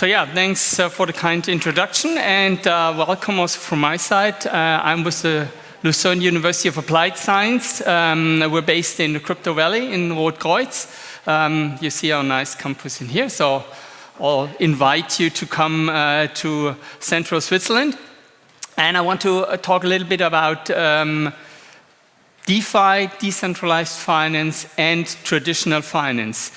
So yeah, thanks for the kind introduction, and welcome also from my side. I'm with the Lucerne University of Applied Science. We're based in the Crypto Valley in Rotkreuz. You see our nice campus in here, so I'll invite you to come to central Switzerland. And I want to talk a little bit about DeFi, decentralized finance, and traditional finance.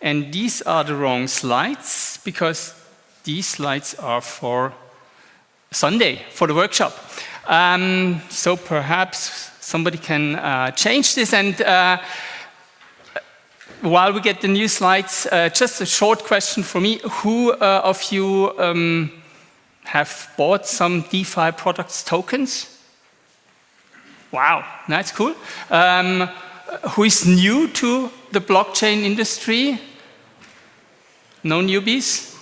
And these are the wrong slides, because these slides are for Sunday, for the workshop. So perhaps somebody can change this. And while we get the new slides, just a short question for me. Who of you have bought some DeFi products tokens? Wow, that's cool. Who is new to the blockchain industry? No newbies?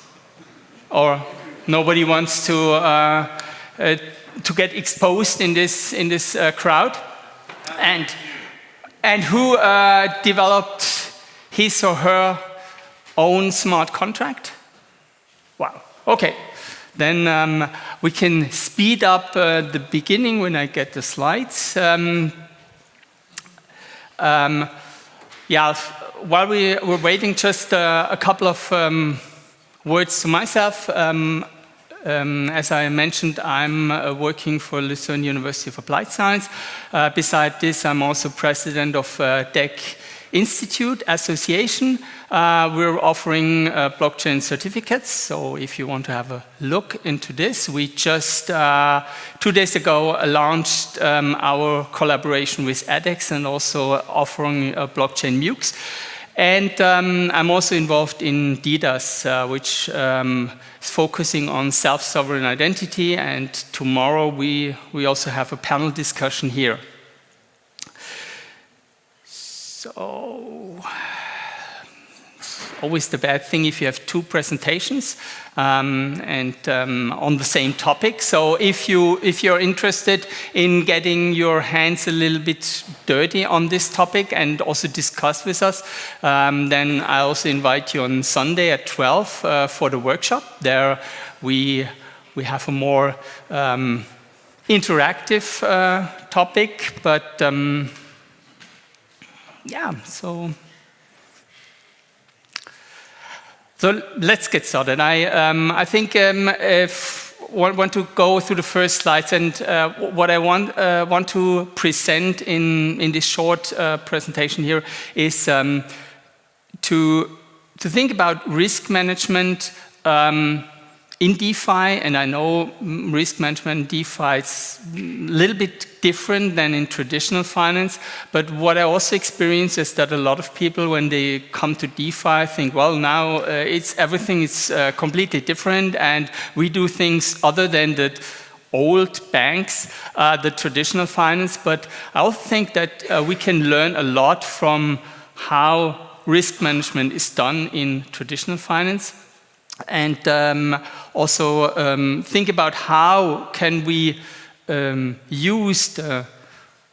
Or nobody wants to get exposed in this crowd? And who developed his or her own smart contract? Wow, okay. Then we can speed up the beginning when I get the slides. Yeah, while we were waiting, just a couple of words to myself. As I mentioned, I'm working for Lucerne University of Applied Science. Beside this, I'm also president of DEC Institute Association. We're offering blockchain certificates, so if you want to have a look into this, we just 2 days ago launched our collaboration with edX and also offering blockchain MUX. And I'm also involved in DDoS, which is focusing on self-sovereign identity, and tomorrow we also have a panel discussion here. So, it's always the bad thing if you have two presentations and on the same topic. So if you're interested in getting your hands a little bit dirty on this topic and also discuss with us, then I also invite you on Sunday at 12 for the workshop. There we have a more interactive topic, but yeah, so let's get started. I think if I want to go through the first slides, and what I want to present in this short presentation here is to think about risk management in DeFi. And I know risk management in DeFi is a little bit different than in traditional finance, but what I also experience is that a lot of people, when they come to DeFi, think, well, now everything is completely different, and we do things other than the old banks, the traditional finance. But I also think that we can learn a lot from how risk management is done in traditional finance. And also think about how can we use the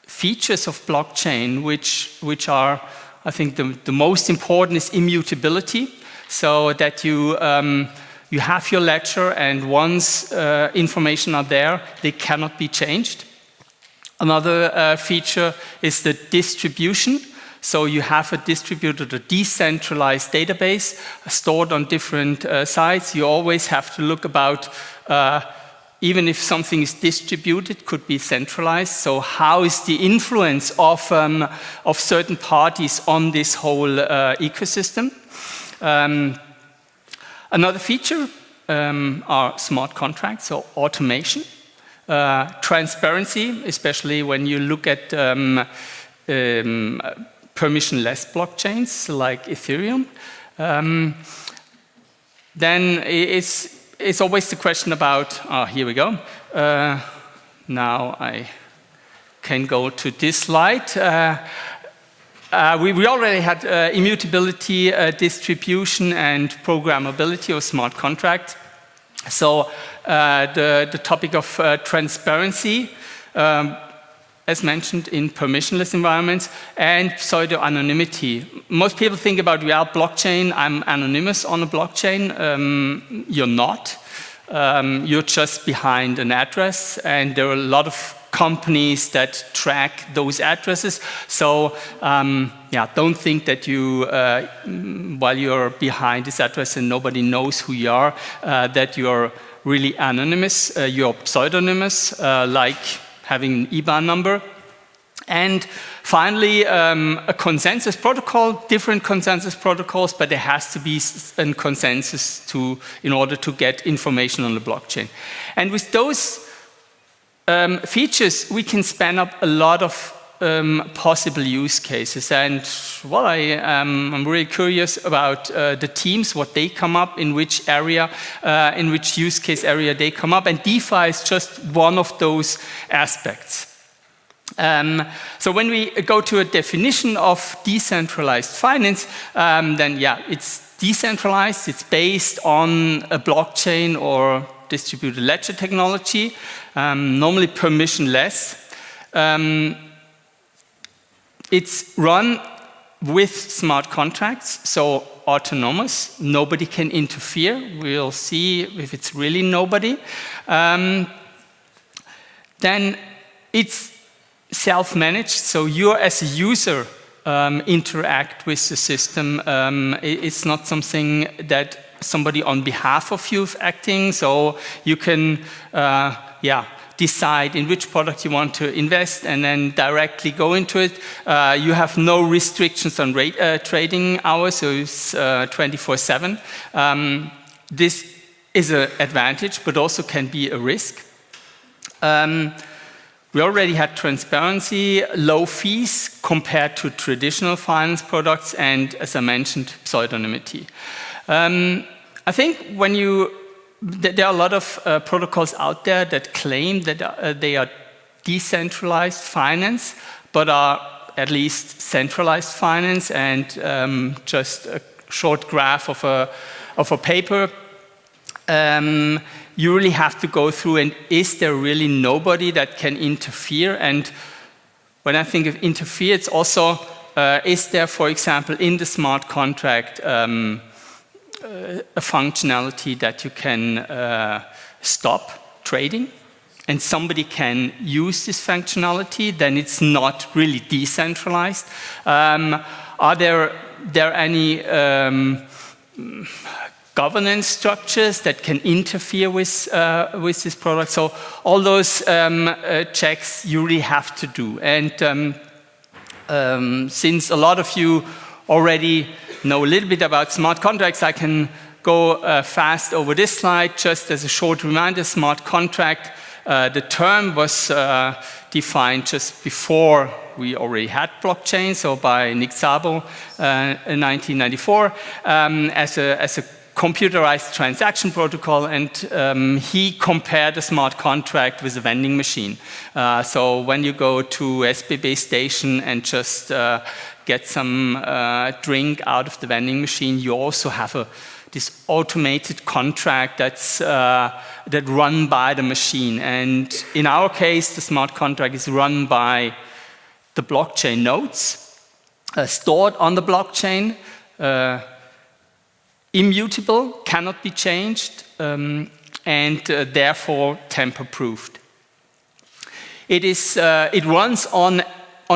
features of blockchain, which are, I think, the most important is immutability, so that you have your ledger, and once information are there, they cannot be changed. Another feature is the distribution. So you have a distributed, a decentralized database stored on different sites. You always have to look about, even if something is distributed, could be centralized. So how is the influence of certain parties on this whole ecosystem? Another feature are smart contracts, so automation. Transparency, especially when you look at permissionless blockchains like Ethereum. Then it's always the question about, here we go. Now I can go to this slide. We already had immutability, distribution, and programmability of smart contract. So the topic of transparency, as mentioned, in permissionless environments, and pseudo-anonymity. Most people think about, well, blockchain, I'm anonymous on a blockchain. You're not. You're just behind an address, and there are a lot of companies that track those addresses. So, don't think that you, while you're behind this address and nobody knows who you are, that you're really anonymous. You're pseudonymous, like having an IBAN number. And finally, a consensus protocol, different consensus protocols, but there has to be a consensus in order to get information on the blockchain. And with those features, we can span up a lot of possible use cases. And well, I'm really curious about the teams, what they come up, in which area, in which use case area they come up. And DeFi is just one of those aspects. So when we go to a definition of decentralized finance, then it's decentralized. It's based on a blockchain or distributed ledger technology, normally permissionless. It's run with smart contracts, so autonomous. Nobody can interfere. We'll see if it's really nobody. Then it's self-managed, so you as a user interact with the system. It's not something that somebody on behalf of you is acting, so you can decide in which product you want to invest and then directly go into it. You have no restrictions on trading hours, so it's 24/7. This is an advantage, but also can be a risk. We already had transparency, low fees compared to traditional finance products, and as I mentioned, pseudonymity. I think there are a lot of protocols out there that claim that they are decentralized finance, but are at least centralized finance. And just a short graph of a paper. You really have to go through, and is there really nobody that can interfere? And when I think of interfere, it's also, is there, for example, in the smart contract, a functionality that you can stop trading, and somebody can use this functionality, then it's not really decentralized. Are there any governance structures that can interfere with this product? So all those checks you really have to do. And since a lot of you already know a little bit about smart contracts, I can go fast over this slide. Just as a short reminder, smart contract, the term was defined just before we already had blockchain, so by Nick Szabo in 1994, as a computerized transaction protocol, and he compared a smart contract with a vending machine. So when you go to SBB station and just get some drink out of the vending machine, you also have this automated contract that run by the machine. And in our case, the smart contract is run by the blockchain nodes, stored on the blockchain, immutable, cannot be changed, and therefore tamper-proofed. It runs on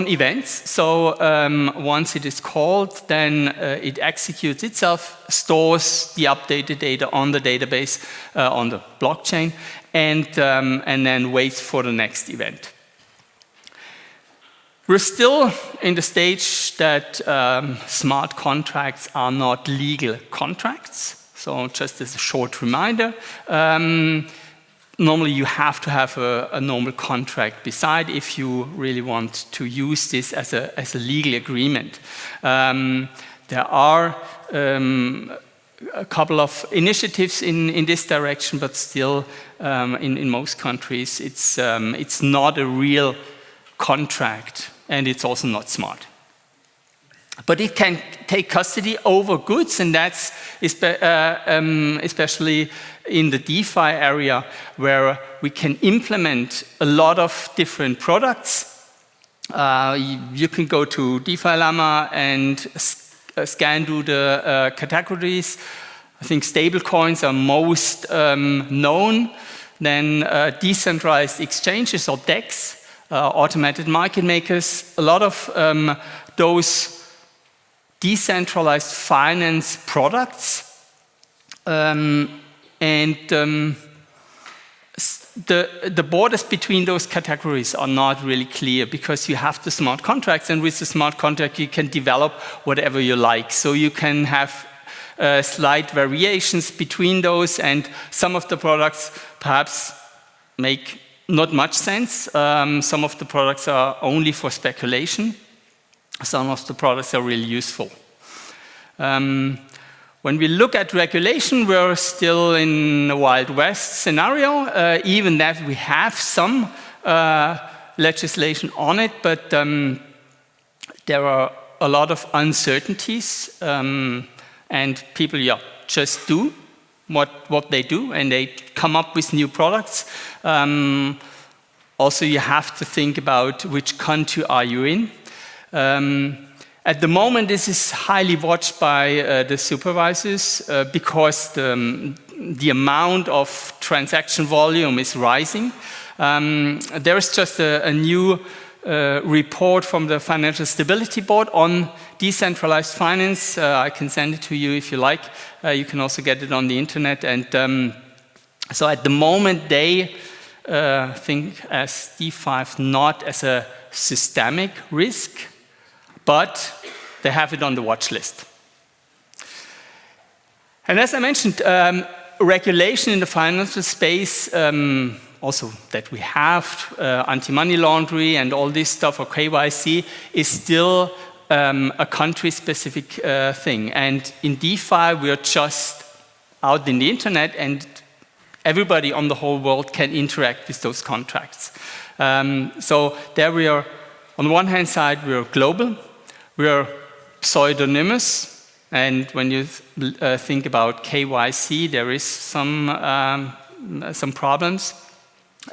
events, so once it is called, then it executes itself, stores the updated data on the database, on the blockchain, and then waits for the next event. We're still in the stage that smart contracts are not legal contracts. So just as a short reminder, normally you have to have a normal contract beside if you really want to use this as a legal agreement. There are a couple of initiatives in this direction, but still in most countries it's not a real contract. And it's also not smart. But it can take custody over goods, and that's especially in the DeFi area, where we can implement a lot of different products You can go to DeFi Llama and scan through the categories. I think stablecoins are most known. Then decentralized exchanges or DEX, automated market makers. A lot of those decentralized finance products the borders between those categories are not really clear because you have the smart contracts, and with the smart contract you can develop whatever you like. So you can have slight variations between those, and some of the products perhaps make not much sense. Some of the products are only for speculation. Some of the products are really useful. When we look at regulation, we're still in a Wild West scenario, even that we have some legislation on it, but there are a lot of uncertainties, and people just do what they do, and they come up with new products. Also, you have to think about which country are you in. At the moment, this is highly watched by the supervisors because the amount of transaction volume is rising. There is just a new report from the Financial Stability Board on decentralized finance. I can send it to you if you like. You can also get it on the internet. And so at the moment, they think as DeFi not as a systemic risk, but they have it on the watch list. And as I mentioned, regulation in the financial space, also that we have anti-money laundering and all this stuff, or KYC, is still a country-specific thing. And in DeFi, we are just out in the internet, and everybody on the whole world can interact with those contracts. So there we are, on the one hand side, we are global. We are pseudonymous, and when you think about KYC, there is some problems.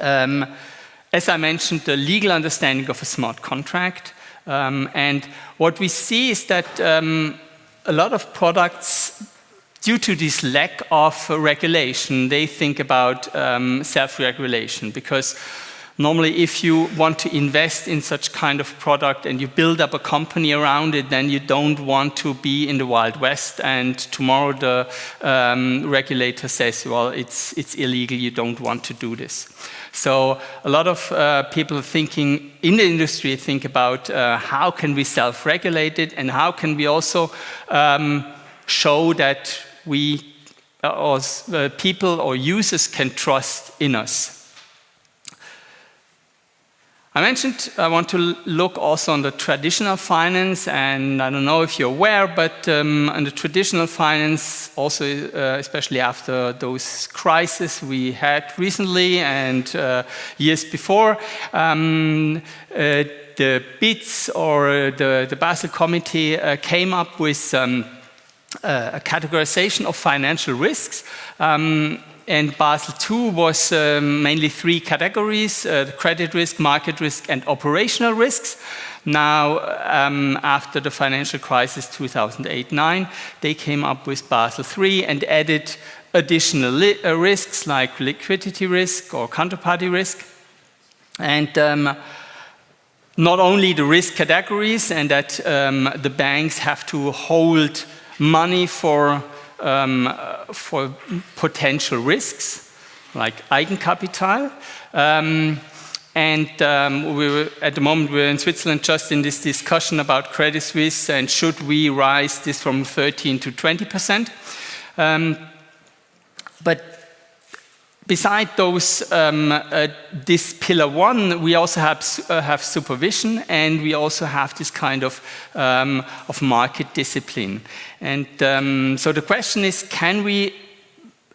As I mentioned, the legal understanding of a smart contract, and what we see is that a lot of products, due to this lack of regulation, they think about self-regulation, because normally, if you want to invest in such kind of product and you build up a company around it, then you don't want to be in the Wild West, and tomorrow the regulator says, well, it's illegal, you don't want to do this. So a lot of people thinking in the industry think about how can we self-regulate it, and how can we also show that we, or people or users can trust in us. I mentioned I want to look also on the traditional finance, and I don't know if you're aware, but on the traditional finance, also especially after those crises we had recently and years before, the BITS or the Basel Committee came up with a categorization of financial risks. And Basel II was mainly three categories: credit risk, market risk, and operational risks. Now, after the financial crisis 2008-09, they came up with Basel III and added additional risks like liquidity risk or counterparty risk. And not only the risk categories, and that the banks have to hold money for potential risks, like Eigenkapital. At the moment, we're in Switzerland just in this discussion about Credit Suisse, and should we rise this from 13% to 20%. But beside those, this pillar one, we also have supervision, and we also have this kind of market discipline. And so the question is, can we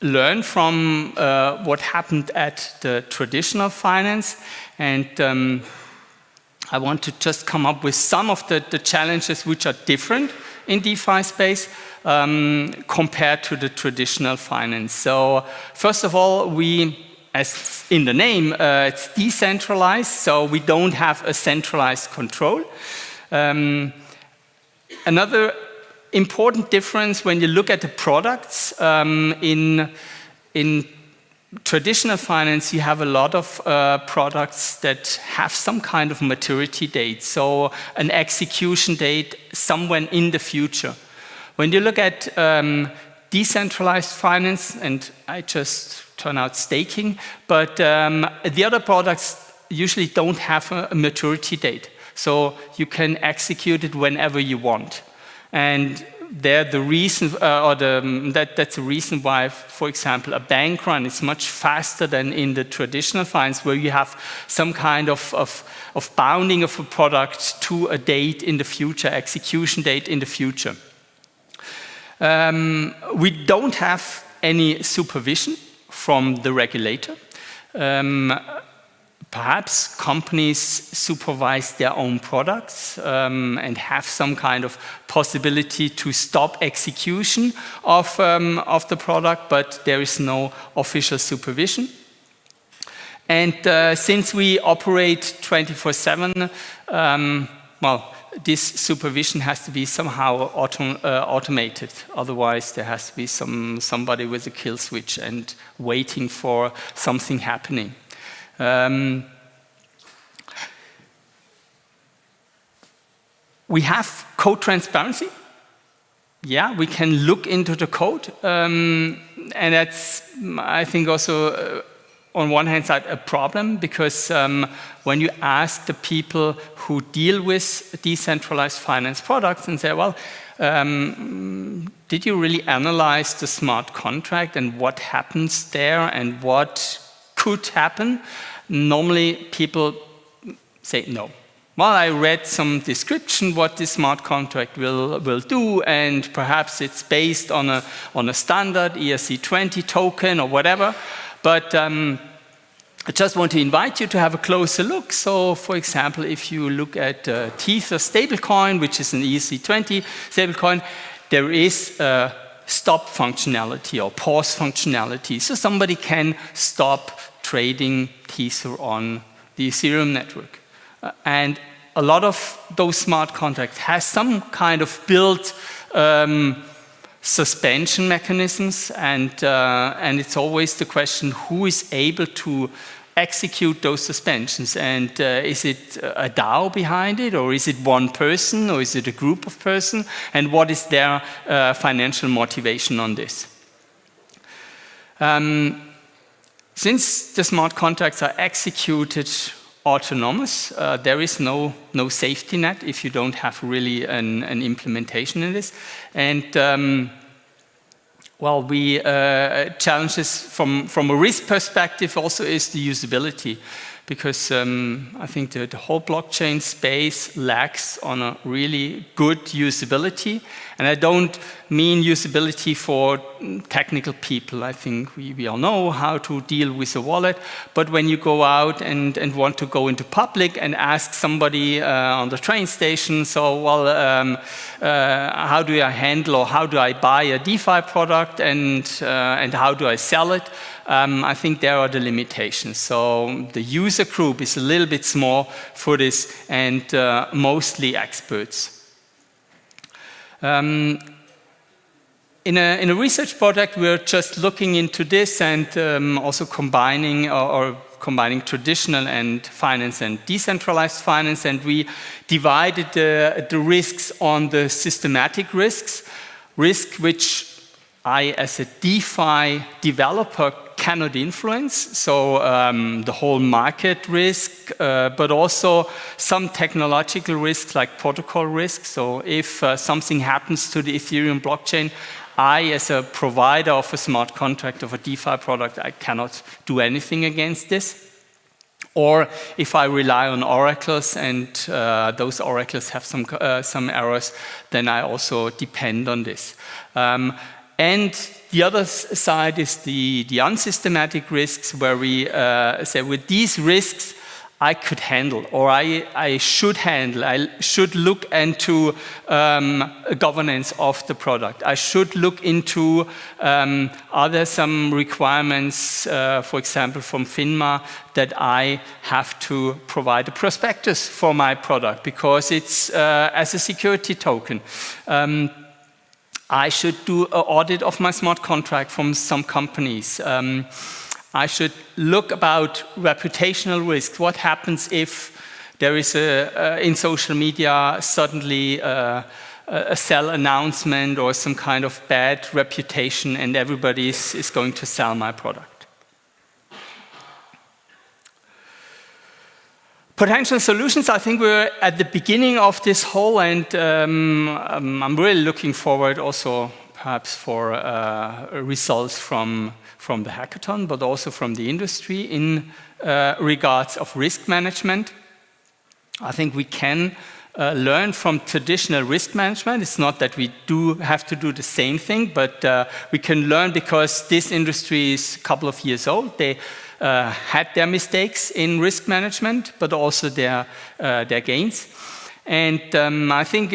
learn from what happened at the traditional finance? And I want to just come up with some of the challenges which are different in DeFi space compared to the traditional finance. So first of all, we as in the name, it's decentralized, so we don't have a centralized control. Another important difference when you look at the products, in traditional finance, you have a lot of products that have some kind of maturity date, so an execution date somewhere in the future. When you look at decentralized finance, and I just turn out staking, but the other products usually don't have a maturity date, so you can execute it whenever you want. And that's the reason why, for example, a bank run is much faster than in the traditional finance, where you have some kind of bounding of a product to a date in the future, execution date in the future. We don't have any supervision from the regulator. Perhaps companies supervise their own products and have some kind of possibility to stop execution of the product, but there is no official supervision. And since we operate 24/7, well, this supervision has to be somehow automated. Otherwise, there has to be somebody with a kill switch and waiting for something happening. We have code transparency. Yeah, we can look into the code, and that's, I think, also on one hand side a problem, because when you ask the people who deal with decentralized finance products and say, well, did you really analyze the smart contract and what happens there and what could happen? Normally people say no. Well, I read some description what this smart contract will do, and perhaps it's based on a standard ERC20 token or whatever, but I just want to invite you to have a closer look. So, for example, if you look at Tether stablecoin, which is an ERC20 stablecoin, there is a stop functionality or pause functionality. So somebody can stop trading Tether on the Ethereum network. And a lot of those smart contracts has some kind of built suspension mechanisms, and it's always the question who is able to execute those suspensions, and is it a DAO behind it, or is it one person, or is it a group of persons, and what is their financial motivation on this? Since the smart contracts are executed autonomous, there is no safety net if you don't have really an implementation in this. And well, we challenges from a risk perspective also is the usability, because I think the whole blockchain space lacks on a really good usability. And I don't mean usability for technical people. I think we all know how to deal with a wallet. But when you go out and want to go into public and ask somebody on the train station, so, well, how do I handle or how do I buy a DeFi product and how do I sell it? I think there are the limitations. So the user group is a little bit small for this, and mostly experts. In a research project, we're just looking into this and also combining traditional and finance and decentralized finance, and we divided the risks on the systematic risks, which I, as a DeFi developer, cannot influence, so the whole market risk, but also some technological risks like protocol risks. So if something happens to the Ethereum blockchain, I, as a provider of a smart contract, of a DeFi product, I cannot do anything against this. Or if I rely on oracles and those oracles have some errors, then I also depend on this. And the other side is the unsystematic risks, where we say with these risks, I could handle, or I should handle. I should look into governance of the product. I should look into are there some requirements, for example, from FINMA, that I have to provide a prospectus for my product because it's as a security token. I should do an audit of my smart contract from some companies. I should look about reputational risks. What happens if there is in social media suddenly a sell announcement or some kind of bad reputation and everybody is going to sell my product? Potential solutions, I think we're at the beginning of this whole, and I'm really looking forward also perhaps for results from the hackathon, but also from the industry in regards of risk management. I think we can learn from traditional risk management. It's not that we do have to do the same thing, but we can learn because this industry is a couple of years old. They had their mistakes in risk management, but also their gains. And I think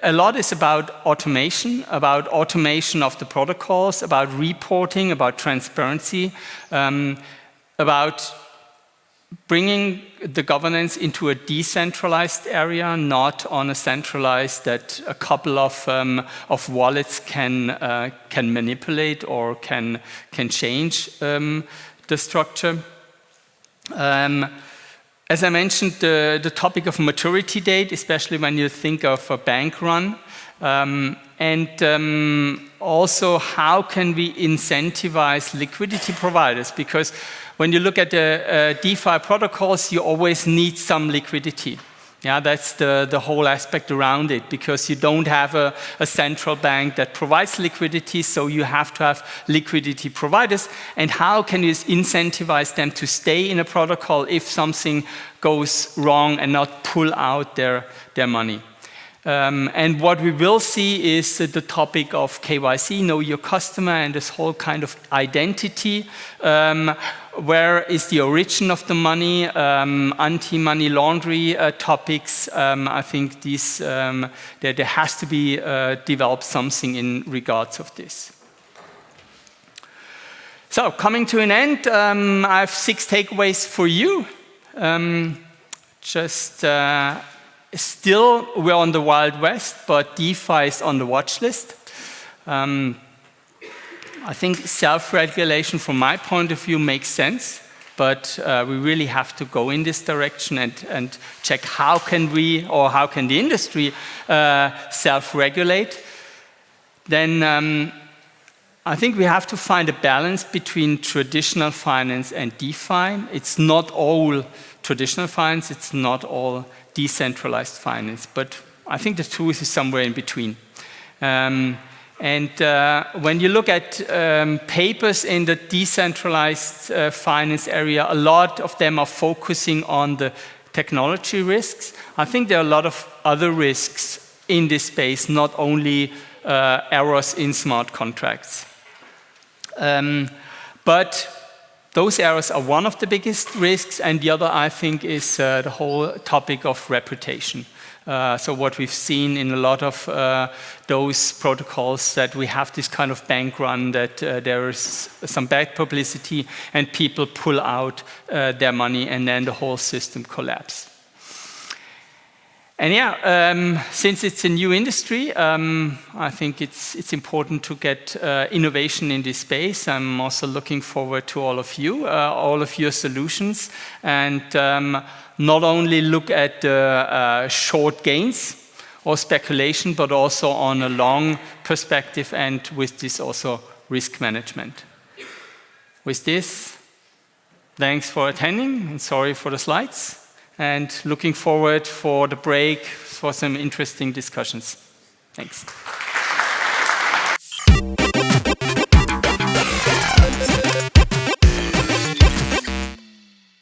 a lot is about automation of the protocols, about reporting, about transparency, about bringing the governance into a decentralized area, not on a centralized that a couple of wallets can manipulate or can change the structure. As I mentioned, the topic of maturity date, especially when you think of a bank run, and also how can we incentivize liquidity providers? Because when you look at the DeFi protocols, you always need some liquidity. Yeah, that's the whole aspect around it, because you don't have a central bank that provides liquidity, so you have to have liquidity providers. And how can you incentivize them to stay in a protocol if something goes wrong and not pull out their money? And what we will see is the topic of KYC, know your customer, and this whole kind of identity. Where is the origin of the money? Anti-money laundering topics. I think there has to be developed something in regards of this. So coming to an end, I have 6 takeaways for you. Still, we're on the Wild West, but DeFi is on the watch list. I think self-regulation, from my point of view, makes sense, but we really have to go in this direction and check how can we, or how can the industry self-regulate. Then I think we have to find a balance between traditional finance and DeFi. It's not all traditional finance, it's not all decentralized finance, but I think the truth is somewhere in between. And when you look at papers in the decentralized finance area, a lot of them are focusing on the technology risks. I think there are a lot of other risks in this space, not only errors in smart contracts. But those errors are one of the biggest risks, and the other, I think, is the whole topic of reputation. So what we've seen in a lot of those protocols, that we have this kind of bank run, that there is some bad publicity and people pull out their money and then the whole system collapses. And yeah, since it's a new industry, I think it's important to get innovation in this space. I'm also looking forward to all of your solutions, and not only look at short gains or speculation, but also on a long perspective, and with this also risk management. With this, thanks for attending, and sorry for the slides, and looking forward for the break for some interesting discussions. Thanks.